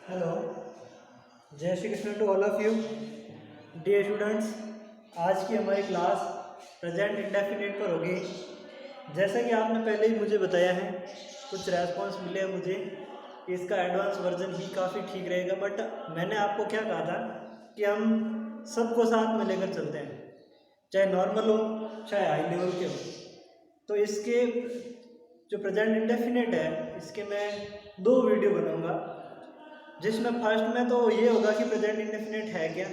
Hello, Jai Shri Krishna to all of you dear students. आज की हमारी क्लास प्रेजेंट इंडेफिनिट पर होगी। जैसा कि आपने पहले ही मुझे बताया है, कुछ रेस्पॉन्स मिले हैं मुझे कि इसका एडवांस वर्जन ही काफ़ी ठीक रहेगा, बट मैंने आपको क्या कहा था कि हम सबको साथ में लेकर चलते हैं, चाहे नॉर्मल हो चाहे हाई लेवल के हो। तो इसके जो प्रेजेंट इंडेफिनिट है, इसके मैं 2 वीडियो बनाऊंगा, जिसमें फर्स्ट में तो ये होगा कि प्रेजेंट इंडेफिनिट है क्या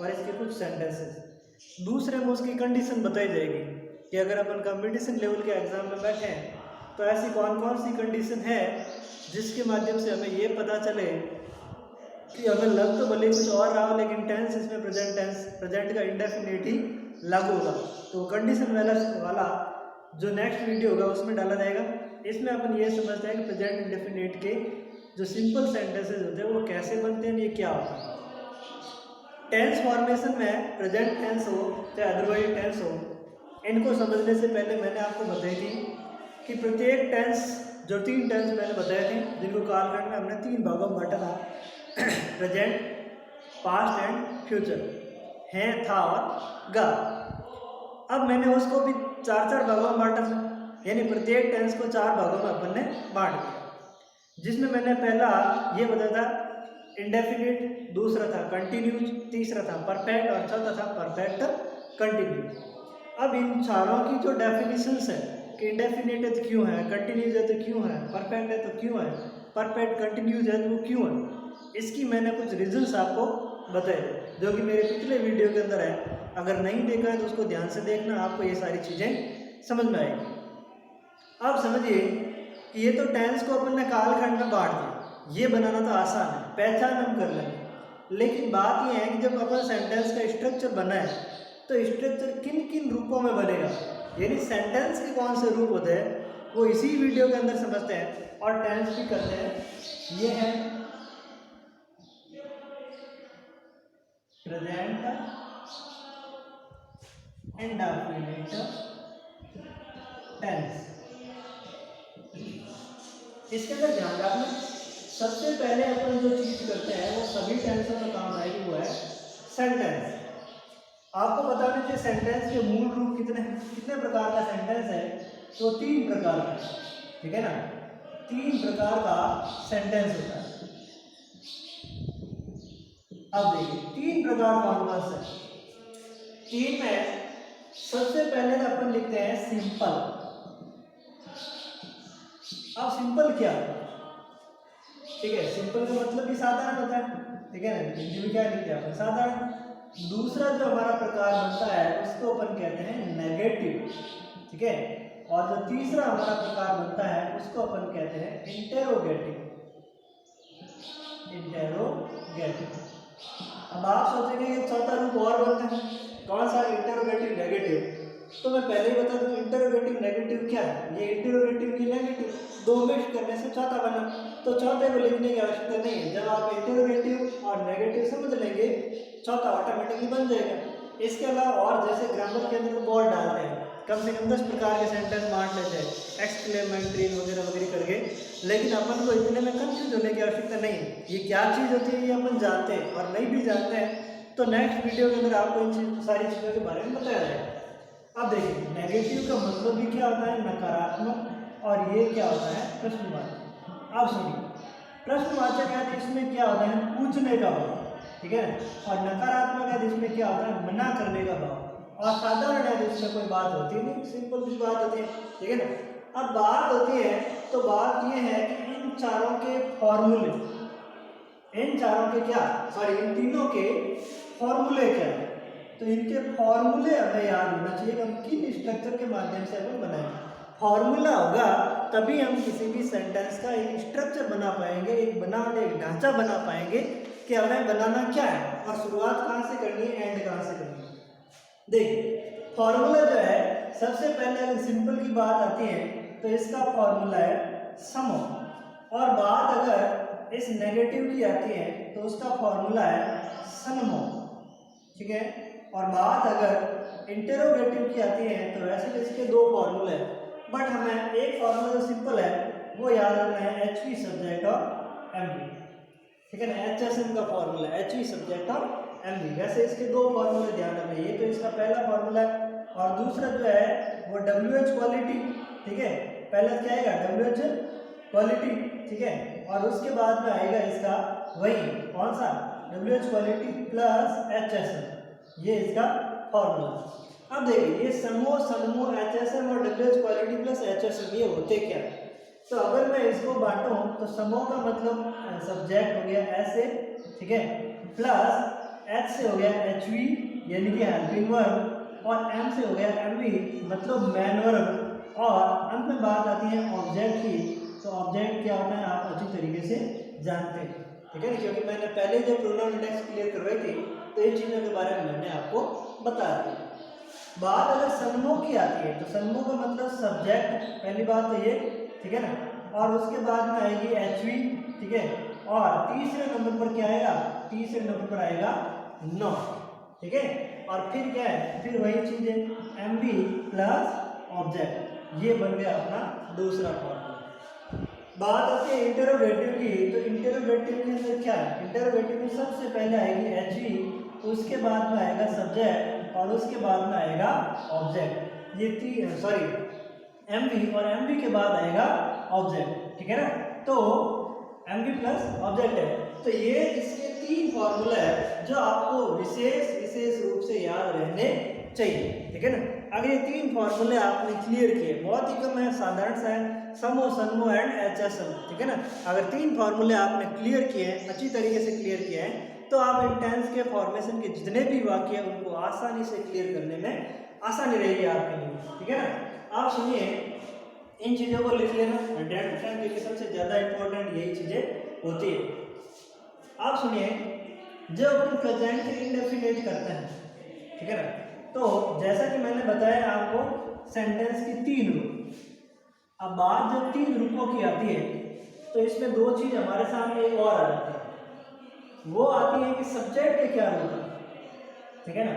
और इसके कुछ सेंटेंसेस। दूसरे में उसकी कंडीशन बताई जाएगी कि अगर अपन कंपटीशन लेवल के एग्जाम में बैठे हैं तो ऐसी कौन कौन सी कंडीशन है जिसके माध्यम से हमें ये पता चले कि हमें लग तो भले कुछ और रहा हो, लेकिन टेंस इसमें प्रेजेंट का इंडेफिनिट ही लागू होगा। तो कंडीशन वाला जो नेक्स्ट वीडियो होगा उसमें डाला जाएगा। इसमें अपन ये समझते हैं कि प्रेजेंट इंडेफिनिट के जो सिंपल सेंटेंसेस होते हैं वो कैसे बनते हैं, ये क्या होता है। टेंस फॉर्मेशन में प्रेजेंट टेंस हो चाहे अदरवाइज टेंस हो, इनको समझने से पहले मैंने आपको बताई थी कि प्रत्येक टेंस, जो 3 टेंस मैंने बताए थे जिनको कालखंड में हमने 3 भागों में बांटा था, प्रेजेंट, पास्ट एंड फ्यूचर, है, था और गा। अब मैंने उसको भी 4-4 भागों में बांटा था, यानी प्रत्येक टेंस को 4 भागों में अपन ने बांट दिया, जिसमें मैंने पहला ये बताया था इंडेफिनिट, दूसरा था कंटिन्यूज, तीसरा था परफेक्ट और चौथा था परफेक्ट कंटिन्यू। अब इन चारों की जो डेफिनेशंस है कि इंडेफिनिट है तो क्यों है, कंटिन्यूज है तो क्यों है, परफेक्ट है तो क्यों है, परफेक्ट कंटिन्यूज है तो वो क्यों है, इसकी मैंने कुछ रीजंस आपको बताए जो कि मेरे पिछले वीडियो के अंदर है। अगर नहीं देखा है तो उसको ध्यान से देखना, आपको ये सारी चीज़ें समझ में आएगी। अब समझिए कि ये तो टेंस को अपन ने कालखंड में बांट दिया, ये बनाना तो आसान है, पहचान हम कर लेंगे। लेकिन बात ये है कि जब अपन सेंटेंस का स्ट्रक्चर बनाए तो स्ट्रक्चर किन किन रूपों में बनेगा, यानी सेंटेंस के कौन से रूप होते हैं, वो इसी वीडियो के अंदर समझते हैं और टेंस भी करते हैं। ये है प्रेजेंट इंडेफिनिट टेंस। इसके अंदर ध्यान रखना, सबसे पहले अपन जो चीज करते हैं वो सभी टेंसों में काम आएगी, वो है सेंटेंस। आपको बता दीजिए सेंटेंस के मूल रूप कितने प्रकार का सेंटेंस है, तो 3 प्रकार का, ठीक है ना, 3 प्रकार का सेंटेंस होता है। अब देखिए 3 प्रकार कौन कौन से, 3 में सबसे पहले अपन लिखते हैं सिंपल। अब सिंपल क्या है, ठीक है, सिंपल का मतलब भी साधारण होता है, ठीक है ना, हिंदी में क्या लिखते हैं अपन, साधारण। दूसरा जो हमारा प्रकार बनता है उसको अपन कहते हैं नेगेटिव, ठीक है, और जो तीसरा हमारा प्रकार बनता है उसको अपन कहते हैं इंटेरोगेटिव। अब आप सोचेंगे कि चौथा रूप और बनता है, कौन सा, इंटेरोगेटिव नेगेटिव। तो मैं पहले ही बता दूं इंटेरोगेटिव नेगेटिव क्या है, ये इंटेरोगेटिव की नेगेटिव 2 मिक्स करने से चौथा बना, तो चौथे को लिखने की आवश्यकता नहीं है। जब आप इंटेरोगेटिव और नेगेटिव समझ लेंगे चौथा ऑटोमेटिकली बन जाएगा। इसके अलावा और जैसे ग्रामर के अंदर बोर्ड डालते हैं, कम से कम 10 प्रकार के सेंटेंस बांट लेते हैं एक्सक्लेमेटरी वगैरह वगैरह करके, लेकिन अपन को इतने में कंफ्यूज होने की आवश्यकता नहीं है। ये क्या चीज़ होती है ये अपन जानते हैं, और नहीं भी जानते हैं तो नेक्स्ट वीडियो के अंदर आपको इन सारी चीज़ों के बारे में बताया जाएगा। अब देखिए नेगेटिव का मतलब भी क्या होता है, नकारात्मक, और ये क्या होता है, प्रश्नवाचक। अब सुनिए, प्रश्नवाचक है जिसमें क्या होता है, पूछने का भाव, ठीक है, और नकारात्मक है जिसमें क्या होता है, मना करने का भाव, और साधारण है जिसमें कोई बात होती नहीं, सिंपल सी बात होती है, ठीक है ना। अब बात होती है तो बात ये है कि इन चारों के फॉर्मूले, इन चारों के क्या, सॉरी इन तीनों के फॉर्मूले क्या है, तो इनके फॉर्मूले हमें याद होना चाहिए कि हम किन स्ट्रक्चर के माध्यम से अपन बनाएंगे। फॉर्मूला होगा तभी हम किसी भी सेंटेंस का एक स्ट्रक्चर बना पाएंगे, एक बनावट, एक ढांचा बना पाएंगे कि हमें बनाना क्या है और शुरुआत कहाँ से करनी है, एंड कहाँ से करनी है। देखिए फॉर्मूला जो है, सबसे पहले अगर सिंपल की बात आती है तो इसका फॉर्मूला है सम, और बात अगर इस नेगेटिव की आती है तो उसका फॉर्मूला है सनमो, ठीक है, और बात अगर इंटेरोगेटिव की आती है तो वैसे तो इसके 2 फॉर्मूले हैं, बट हमें एक फॉर्मूला जो सिंपल है वो याद रखना है, एचवी सब्जेक्ट और एमवी। ठीक है ना। HSM का फॉर्मूला HV सब्जेक्ट और MV। वैसे इसके दो फॉर्मूले ध्यान रखना, ये तो इसका पहला फॉर्मूला है और दूसरा जो है वो WH क्वालिटी। ठीक है, पहला क्या आएगा WH क्वालिटी, ठीक है, और उसके बाद में आएगा इसका वही कौन सा WH क्वालिटी प्लस HSM, ये इसका फॉर्मूला। अब देखिए ये समूह HSM और WH क्वालिटी प्लस HSM ये होते क्या है। तो अगर मैं इसको बांटूं तो समूह का मतलब सब्जेक्ट हो गया S से, ठीक है, प्लस H से हो गया HV यानी कि हेल्पिंग वर्ब, और M से हो गया MV मतलब मैन वर्ब, और अंत में बात आती है ऑब्जेक्ट की। तो ऑब्जेक्ट क्या होता है आप अच्छी तरीके से जानते हैं, ठीक है, क्योंकि मैंने पहले जब प्रोनाउन इंडेक्स क्लियर करवाई थी तो ये चीज़ों के बारे में मैंने आपको बताया था। बात अगर समूह की आती है तो समूह का मतलब सब्जेक्ट, पहली बात तो ये, ठीक है ना, और उसके बाद में आएगी HV, ठीक है, और तीसरे नंबर पर क्या आएगा, तीसरे नंबर पर आएगा नॉट, ठीक है, और फिर क्या है, फिर वही चीज है MV प्लस ऑब्जेक्ट, ये बन गया अपना दूसरा फॉर्मूला। बात आती है इंटरोगेटिव की, तो इंटरोगेटिव के अंदर क्या है, इंटरोगेटिव में सबसे पहले आएगी HV, उसके बाद में आएगा सब्जेक्ट और उसके बाद में आएगा ऑब्जेक्ट, ये MV और MV के बाद आएगा ऑब्जेक्ट, ठीक है ना। तो MV प्लस ऑब्जेक्ट है, तो ये इसके तीन फॉर्मूला है जो आपको विशेष रूप से याद रहने चाहिए, ठीक है ना। अगर ये तीन फॉर्मूले आपने क्लियर किए, बहुत ही कम है, साधारण सा है, समूह एंड HSM, ठीक है ना। अगर तीन फॉर्मूले आपने क्लियर किए हैं, अच्छी तरीके से क्लियर किए हैं, तो आप इंटेंस के फॉर्मेशन के जितने भी वाक्य हैं उनको आसानी से क्लियर करने में आसानी रहेगी आपके लिए, ठीक है ना। आप सुनिए, इन चीज़ों को लिख लेना, क्योंकि सबसे ज़्यादा इंपॉर्टेंट यही चीज़ें होती है। आप सुनिए, जब अपन प्रेजेंट के इंडेफिनिट करते हैं, ठीक है ना, तो जैसा कि मैंने बताया आपको सेंटेंस की तीन रूप। अब बात जब तीन रूपों की आती है तो इसमें दो चीज हमारे सामने एक और आ जाती है, वो आती है कि सब्जेक्ट के क्या रूप है, ठीक है ना,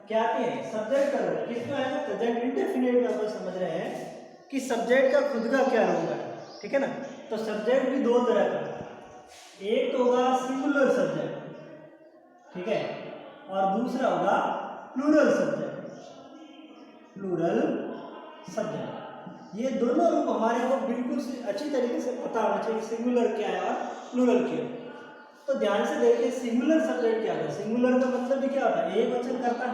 क्या आती है सब्जेक्ट का रूप। किसमें है प्रेजेंट इंडेफिनिट में अपन समझ रहे हैं कि सब्जेक्ट का खुद का क्या रूप है, ठीक है ना। तो सब्जेक्ट भी दो तरह का, एक तो होगा सिंगुलर सब्जेक्ट, ठीक है, और दूसरा होगा प्लूरल सब्जेक्ट। ये दोनों रूप हमारे को बिल्कुल से अच्छी तरीके से पता होना चाहिए, सिंगुलर क्या है और प्लूरल क्या है। तो ध्यान से देखिए, सिंगुलर सब्जेक्ट क्या है, सिंगुलर का मतलब भी क्या होता है, एक वचन करता,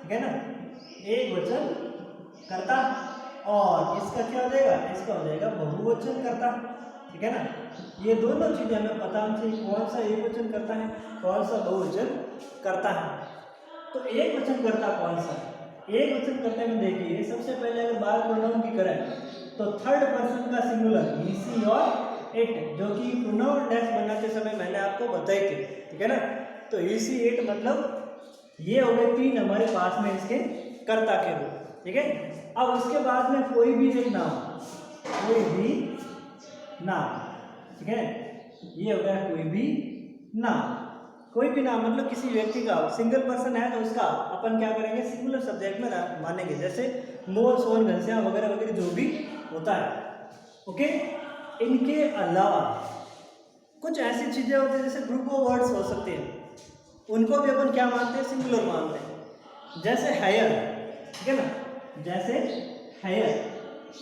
ठीक है ना, एक वचन करता, और इसका क्या हो जाएगा, इसका हो जाएगा बहुवचन करता, ठीक है ना। ये दोनों चीजें हमें पता होनी चाहिए, कौन सा एक वचन करता है, कौन सा बहुवचन करता है। तो एक वचन करता कौन सा, एक वचन करते में देखिए, सबसे पहले अगर बात प्रोनाउन की करें तो थर्ड पर्सन का सिंगुलर he she और it, जो कि प्रोनाउन इंडेक्स बनाते समय मैंने आपको बताई थी, ठीक है ना। तो he she it मतलब ये हो गए तीन हमारे पास में इसके कर्ता के रूप, ठीक है। अब उसके बाद में कोई भी एक नाम, कोई भी नाम, ठीक है, ये हो गया कोई भी नाम। कोई भी नाम मतलब किसी व्यक्ति का, सिंगल पर्सन है तो उसका अपन क्या करेंगे, सिंगुलर सब्जेक्ट में मानेंगे, जैसे मोर सोन घनश्याम वगैरह वगैरह जो भी होता है, ओके। इनके अलावा कुछ ऐसी चीजें होती हैं जैसे ग्रुप ऑफ वर्ड्स हो सकते हैं, उनको भी अपन क्या मानते हैं, सिंगुलर मानते हैं। जैसे हेयर, ठीक है ना, जैसे हेयर।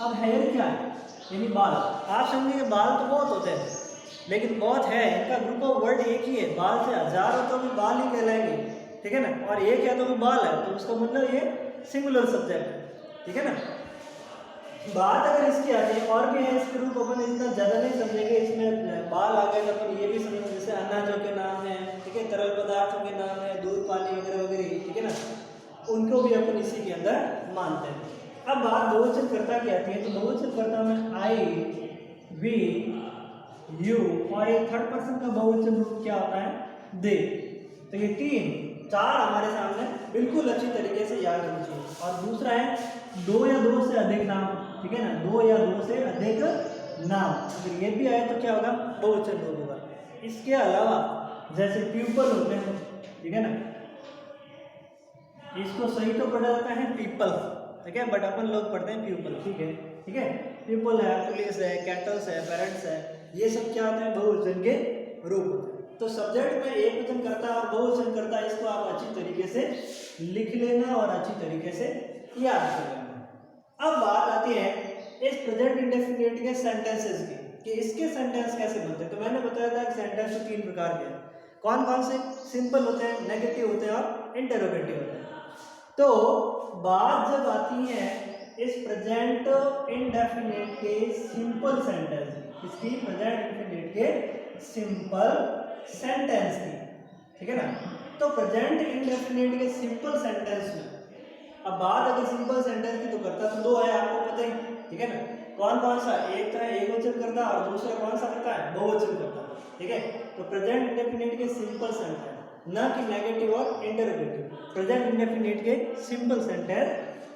अब हेयर क्या है, यानी बाल। आप समझिए बाल तो बहुत होते हैं लेकिन बहुत है, इनका ग्रुप ऑफ वर्ड एक ही है, बाल से हजार हो तो भी बाल ही कहलाएंगे, ठीक है ना, और एक है तो भी बाल है, तो उसका मतलब ये सिंगुलर सब्जेक्ट है, ठीक है ना। बात अगर इसकी आती है, और भी है इसके रूप, अपन इतना ज़्यादा नहीं समझेंगे, इसमें बाल आ गए तो अपन ये भी समझेंगे, जैसे अनाजों के नाम है, ठीक है, तरल पदार्थों के नाम है, दूध पानी वगैरह वगैरह, ठीक है ना, उनको भी अपन इसी के अंदर मानते हैं। अब बात बहुवचन कर्ता की आती है, तो बहुवचन कर्ता में आई, वी, यू, और एक थर्ड पर्सन का बहुवचन रूप क्या होता है, दे। तो ये चार हमारे सामने बिल्कुल अच्छी तरीके से याद होनी चाहिए। और दूसरा है दो या दो से अधिक नाम, ठीक है ना, दो या दो से अधिक नाम, अगर ये भी आए तो क्या होगा, बहुवचन रूप होगा। इसके अलावा जैसे पीपल होते हैं, ठीक है ना, इसको सही तो पढ़ा जाता है पीपल, ठीक है, बट अपन लोग पढ़ते हैं पीपल, ठीक है, पीपल है, पुलिस है, कैटल्स है, पेरेंट्स है, ये सब क्या होते हैं, बहुवचन के रूप होते हैं। तो सब्जेक्ट में एक वचन करता और बहुवचन करता, इसको आप अच्छी तरीके से लिख लेना और अच्छी तरीके से याद कर लेना। अब बात आती है इस प्रेजेंट इंडेफिनिट के सेंटेंसेस की कि इसके सेंटेंस कैसे बनते हैं। तो मैंने बताया था कि सेंटेंस तो 3 प्रकार के हैं। कौन कौन से? सिंपल होते हैं, नेगेटिव होते हैं और इंटरोगेटिव होते हैं। तो बात जब आती है इस प्रेजेंट इंडेफिनिट के सिंपल सेंटेंस की, इसकी प्रेजेंट इंडेफिनिट के सिंपल सेंटेंस की, ठीक है ना। तो प्रेजेंट इंडेफिनिट के सिंपल सेंटेंस में अब बात अगर सिंपल सेंटेंस की तो करता तो 2 है, आपको पता ही, ठीक है ना। कौन कौन सा? एक तो है एक वचन करता और दूसरा कौन सा करता है? बहुवचन करता, ठीक है। तो प्रेजेंट इंडेफिनिट के सिंपल सेंटेंस, ना कि नेगेटिव और इंटरोगेटिव, प्रेजेंट इंडेफिनिट के सिंपल सेंटेंस,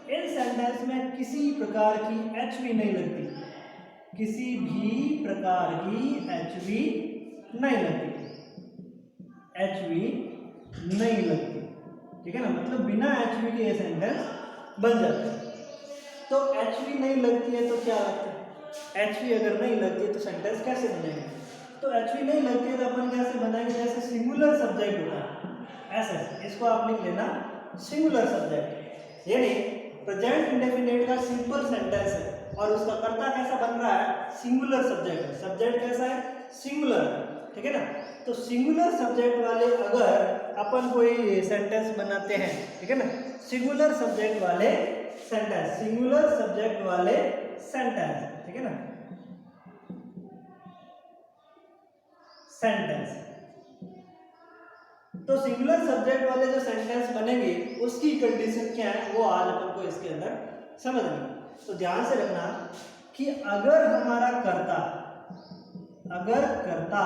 इन सेंटेंस में किसी प्रकार की एचवी नहीं लगती, किसी भी प्रकार की एचवी नहीं लगती, एचवी नहीं लगती, ठीक है ना। मतलब बिना एचवी के ये सेंटेंस बन जाते हैं। तो एचवी नहीं लगती है तो क्या लगता है? एचवी अगर नहीं लगती है तो सेंटेंस कैसे बनेगा? तो एचवी नहीं लगती है तो अपन कैसे बनाएंगे? जैसे सिंगुलर सब्जेक्ट होता है, ऐसे इसको आप लिख लेना सिंगुलर सब्जेक्ट, यानी प्रेजेंट इंडेफिनिट का सिंपल सेंटेंस है और उसका कर्ता कैसा बन रहा है? सिंगुलर सब्जेक्ट है। सब्जेक्ट कैसा है? सिंगुलर, ठीक है ना। तो सिंगुलर सब्जेक्ट वाले अगर अपन कोई सेंटेंस बनाते हैं, ठीक है ना, सिंगुलर सब्जेक्ट वाले सेंटेंस, सिंगुलर सब्जेक्ट वाले सेंटेंस, ठीक है ना, सेंटेंस। तो सिंगुलर सब्जेक्ट वाले जो सेंटेंस बनेंगे उसकी कंडीशन क्या है वो आज अपन को इसके अंदर समझना। तो ध्यान से रखना कि अगर हमारा कर्ता, अगर कर्ता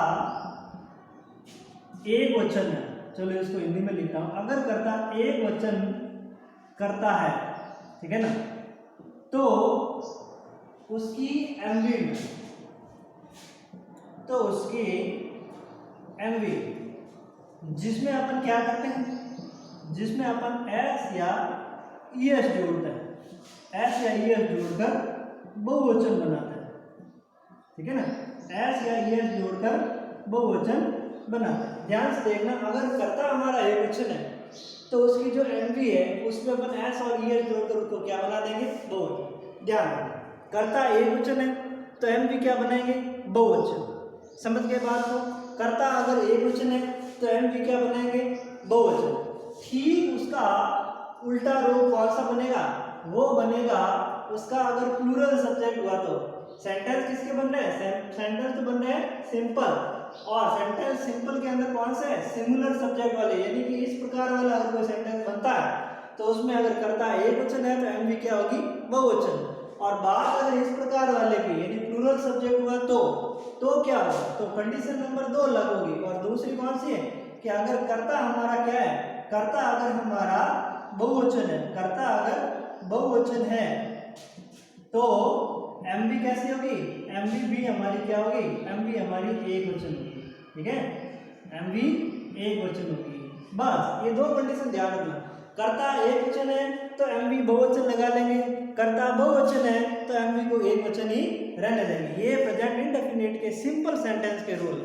एक वचन है, चलो इसको हिंदी में लिखता हूं, अगर कर्ता एक वचन करता है, ठीक है ना, तो उसकी एमवी में, तो उसकी एमवी जिसमें अपन क्या करते हैं? जिसमें अपन एस या ईएस जोड़ते हैं, एस या ईएस जोड़कर बहुवचन बनाते हैं, ठीक है ना, एस या ईएस जोड़कर बहुवचन बनाते हैं। ध्यान से देखना, अगर कर्ता हमारा एक वचन है तो उसकी जो एमवी है उसमें अपन एस और ईएस जोड़कर उसको क्या बना देंगे? बहुवचन। ध्यान रखना, कर्ता एक वचन है तो एमवी क्या बनाएंगे? बहुवचन। समझ गए बात को? कर्ता अगर एक वचन है तो एमवी क्या बनाएंगे? बहुवचन। ठीक उसका उल्टा रूप कौन सा बनेगा? वो बनेगा उसका अगर प्लूरल सब्जेक्ट हुआ तो। सेंटेंस किसके बन रहे हैं? सेंटेंस तो बन रहे हैं सिंपल, और सेंटेंस सिंपल के अंदर कौन से है? सिंगुलर सब्जेक्ट वाले, यानी कि इस प्रकार वाला अगर कोई सेंटेंस बनता है तो उसमें अगर कर्ता एक वचन है तो एमवी क्या होगी? बहुवचन। और बात अगर इस प्रकार वाले की, यानी प्लूरल सब्जेक्ट हुआ तो क्या होगा? तो कंडीशन नंबर 2 अलग होगी। और दूसरी कौन सी है कि अगर कर्ता हमारा क्या है? कर्ता अगर हमारा बहुवचन है, कर्ता अगर बहुवचन है तो एमवी कैसी होगी? एमवी भी हमारी क्या होगी? एमवी हमारी एक वचन होगी, ठीक है, एमवी एक वचन होगी। बस ये 2 कंडीशन ध्यान रखना। कर्ता एक वचन है तो एमवी बहुवचन लगा लेंगे, कर्ता बहुवचन है तो एमवी को एक वचन ही रहने देंगे। ये प्रेजेंट इंडेफिनिट के सिंपल सेंटेंस के रूल,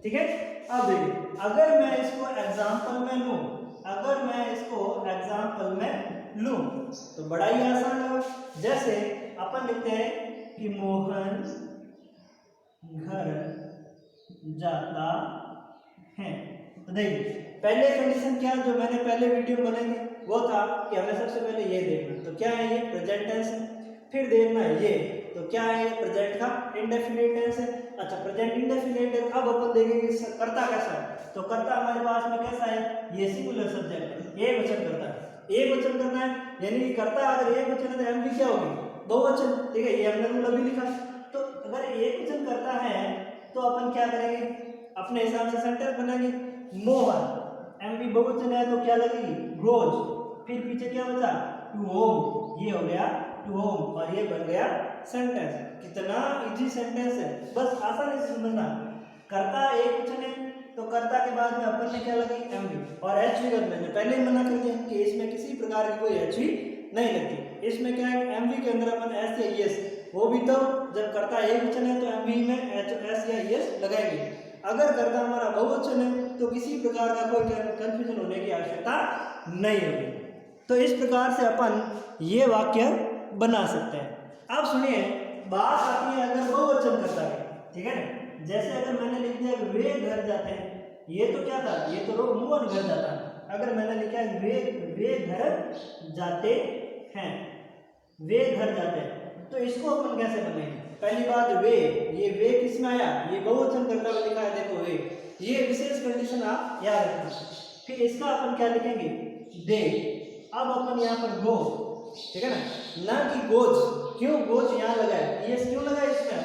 ठीक है। अब देखिए, अगर मैं इसको एग्जांपल में लूं, अगर मैं इसको एग्जांपल में लूं तो बड़ा ही आसान होगा। जैसे अपन लिखते हैं कि मोहन घर जाता है। तो देखिए, पहले कंडीशन क्या जो मैंने पहले वीडियो बनाई वो था कि हमें सबसे पहले ये देखना, तो क्या है? ये प्रेजेंट टेंस है। फिर देखना है ये, तो क्या है? ये प्रेजेंट का इंडेफिनिट टेंस है। अच्छा, प्रेजेंट इंडेफिनिट है। अब अपन देखेंगे कर्ता कैसा है। तो कर्ता हमारे पास में कैसा है? ये सिंगुलर सब्जेक्ट है, एक वचन करता है, एक वचन करना है, यानी कि कर्ता अगर एक वचन है तो एमवी क्या होगी? बहुवचन, ठीक है, ये हमने रूल अभी लिखा। तो अगर एक वचन करता है तो अपन क्या करेंगे? अपने हिसाब से सेंटेंस बनाएंगे। मोहन, एमवी बहुवचन है तो क्या लगेगी? रोज। फिर पीछे क्या बचा? टू होम, ये हो गया टू होम और ये बन गया सेंटेंस। कितना इजी सेंटेंस है, बस आसानी से समझना। कर्ता एक वचन है तो कर्ता के बाद में अपन ने क्या लगाई? एमवी। और एचवी का मैंने पहले ही मना कर दिया कि इसमें किसी प्रकार की कोई एचवी नहीं लगती। इसमें क्या है? एमवी के अंदर अपन एस या ईएस, वो भी तो जब कर्ता एक वचन है तो एमवी में एस या ईएस लगाएंगे। अगर कर्ता हमारा बहुवचन है तो किसी प्रकार का कोई कंफ्यूजन होने की आवश्यकता नहीं होगी। तो इस प्रकार से अपन ये वाक्य बना सकते हैं। अब सुनिए, बात आती है अगर बहुवचन कर्ता की, ठीक है ना। जैसे अगर मैंने लिख दिया वे घर जाते हैं, ये तो क्या था, ये तो रोमन घर जाता है। अगर मैंने लिखा है वे घर जाते हैं, वे घर जाते हैं, तो इसको अपन कैसे बनाएंगे? पहली बात ये वे किस में आया, ये बहुवचन करता हुआ लिखा है, देखो वे, ये विशेष कंडीशन आप याद रखना। फिर इसका अपन क्या लिखेंगे, दे। अब अपन यहाँ पर गो, ठीक है ना कि गोज। क्यों गोज यहाँ लगाया, ईएस क्यों लगाया इसमें?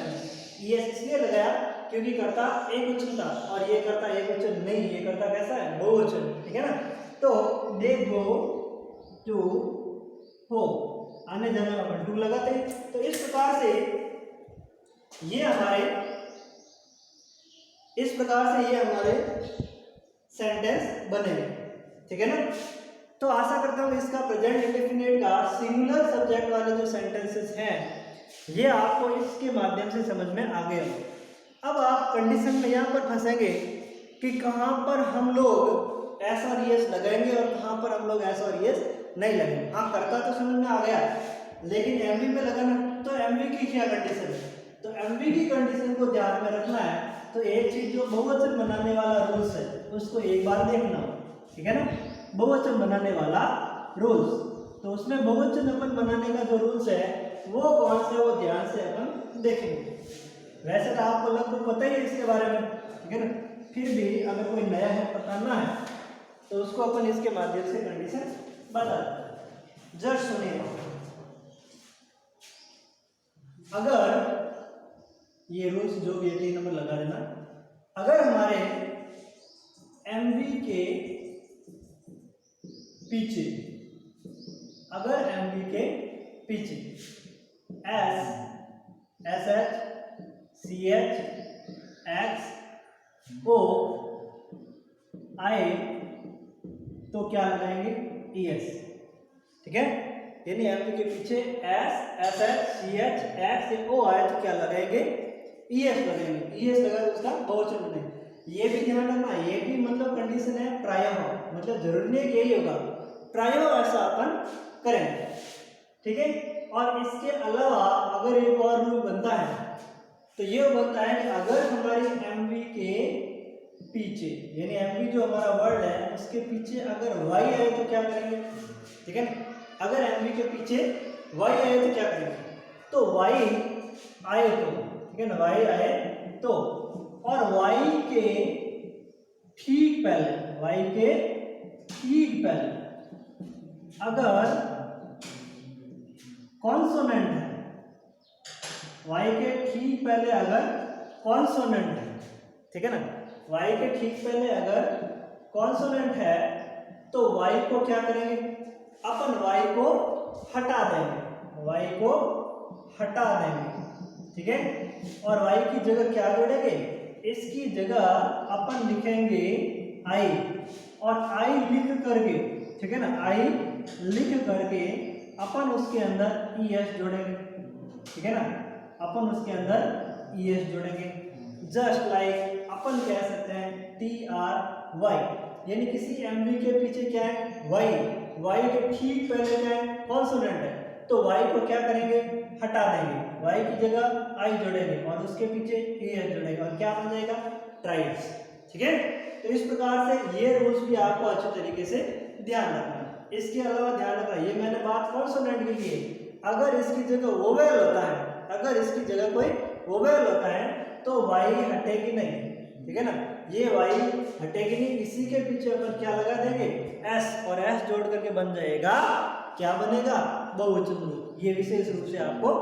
ईएस इसलिए लगाया क्योंकि कर्ता एक वचन था और ये कर्ता एक वचन नहीं, ये कर्ता कैसा है, बहुवचन, ठीक है ना। तो दे गो टू हो, आने जाने का अपन टू लगाते हैं। तो इस प्रकार से ये हमारे सेंटेंस बने, ठीक है ना। तो आशा करता हूँ इसका प्रेजेंट इंडेफिनिट का सिंगुलर सब्जेक्ट वाले जो सेंटेंसेस हैं ये आपको इसके माध्यम से समझ में आ गए हो। अब आप कंडीशन में यहाँ पर फंसेंगे कि कहाँ पर हम लोग एस और ईएस लगाएंगे और कहाँ पर हम लोग एस और ईएस नहीं लगेंगे। हाँ, करता तो समझ में आ गया, लेकिन एमवी में लगाना, तो एमवी की क्या कंडीशन है, तो एमवी की कंडीशन को ध्यान में रखना है। तो एक चीज जो बहुवचन बनाने वाला रूल्स है उसको एक बार देखना, ठीक है ना। बहुवचन बनाने वाला रूल्स, तो उसमें बहुवचन अपन बनाने का जो रूल्स है वो कौन से, वो ध्यान से अपन देखेंगे। वैसे तो आपको लगभग पता ही है इसके बारे में, ठीक है ना, फिर भी अगर कोई नया है, पढ़ना है, तो उसको अपन इसके माध्यम से कंडीशन बता। जस्ट सुनिए, अगर ये रूल्स जो भी 3 नंबर लगा देना, अगर हमारे एमवी के पीछे, अगर एमवी के पीछे S, S H, C H, X, O आए तो क्या लगाएंगे, ई एस, ठीक है। यानी एमवी के पीछे S, S H, C H, X, O आए तो क्या लगाएंगे, ई एस लगाएंगे। ई एस लगा तो उसका बहुवचन बनेगा। ये भी ध्यान रखना, ये भी मतलब कंडीशन है प्रायः, मतलब जरूरी नहीं कि यही होगा, प्रायः ऐसा अपन करेंगे, ठीक है। और इसके अलावा अगर एक और रूल बनता है तो ये बनता है कि अगर हमारी एमवी के पीछे, यानी एमवी जो हमारा वर्ड है उसके पीछे अगर वाई आए तो क्या करेंगे, ठीक है ना। अगर एमवी के पीछे वाई आए तो क्या करेंगे, तो वाई आए तो, ठीक है ना, वाई आए तो, और वाई के ठीक पहले, वाई के ठीक पहले अगर कॉन्सोनेंट है, वाई के ठीक पहले अगर कॉन्सोनेंट है, ठीक है ना, वाई के ठीक पहले अगर कॉन्सोनेंट है तो वाई को क्या करेंगे, अपन वाई को हटा देंगे, वाई को हटा देंगे, ठीक है। और वाई की जगह क्या जोड़ेंगे, इसकी जगह अपन लिखेंगे आई, और आई लिख करके, ठीक है ना, आई लिख करके अपन उसके अंदर ई एस जोड़ेंगे, ठीक है ना, अपन उसके अंदर ई एस जोड़ेंगे। जस्ट लाइक अपन कह सकते हैं टी आर वाई, यानी किसी एमवी के पीछे क्या है, वाई, वाई के ठीक पहले क्या है, कॉन्सोनेंट है, तो वाई को क्या करेंगे, हटा देंगे, वाई की जगह आई जोड़ेंगे और उसके पीछे ई एस जोड़ेंगे और क्या बन जाएगा, ट्राइब्स, ठीक है। तो इस प्रकार से ये रूल्स भी आपको अच्छे तरीके से ध्यान रखना है। इसके अलावा ध्यान रखना, ये मैंने बात कॉन्सोनेंट की है, अगर इसकी जगह वोवेल होता है, अगर इसकी जगह कोई वोवेल होता है तो वाई हटेगी नहीं, ठीक है ना, ये वाई हटेगी नहीं, इसी के पीछे अपन क्या लगा देंगे, एस, और एस जोड़ करके बन जाएगा, क्या बनेगा, बहुवचन रूप। ये विशेष रूप से आपको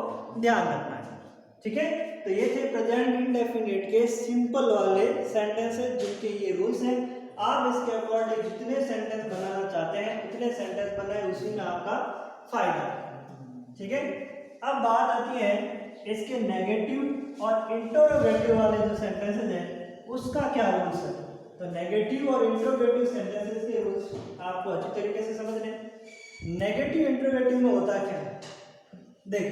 ध्यान रखना है, ठीक है। तो ये थे प्रेजेंट इंडेफिनिट के सिंपल वाले सेंटेंसेस जिनके ये रूल्स हैं। आप इसके अकॉर्डिंग जितने सेंटेंस बनाना चाहते हैं उतने सेंटेंस बनाए, उसी में आपका फायदा, ठीक है। अब बात आती है इसके नेगेटिव और इंटरोगेटिव वाले जो सेंटेंसेस हैं उसका क्या रूल्स है। तो नेगेटिव और इंटरोगेटिव सेंटेंसेस के रूल्स आपको अच्छी तरीके से समझने हैं। नेगेटिव इंटरोगेटिव में होता क्या है, देख,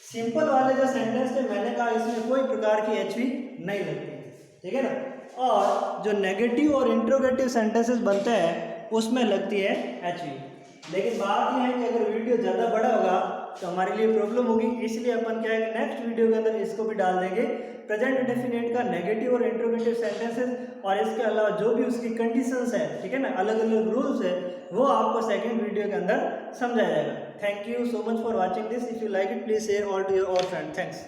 सिंपल वाले जो सेंटेंस थे मैंने कहा इसमें कोई प्रकार की एचवी नहीं लगती, ठीक है ना। और जो नेगेटिव और इंट्रोगेटिव सेंटेंसेस बनते हैं उसमें लगती है एच वी। लेकिन बात यह है कि अगर वीडियो ज़्यादा बड़ा होगा तो हमारे लिए प्रॉब्लम होगी, इसलिए अपन क्या है नेक्स्ट वीडियो के अंदर इसको भी डाल देंगे, प्रेजेंट इंडेफिनिट का नेगेटिव और इंट्रोगेटिव सेंटेंसेस और इसके अलावा जो भी उसकी कंडीशंस है, ठीक है ना, अलग अलग रूल्स है, वो आपको सेकंड वीडियो के अंदर समझाया जाएगा। Thank you so much for watching this. If you like it please share all to your all friend. Thanks.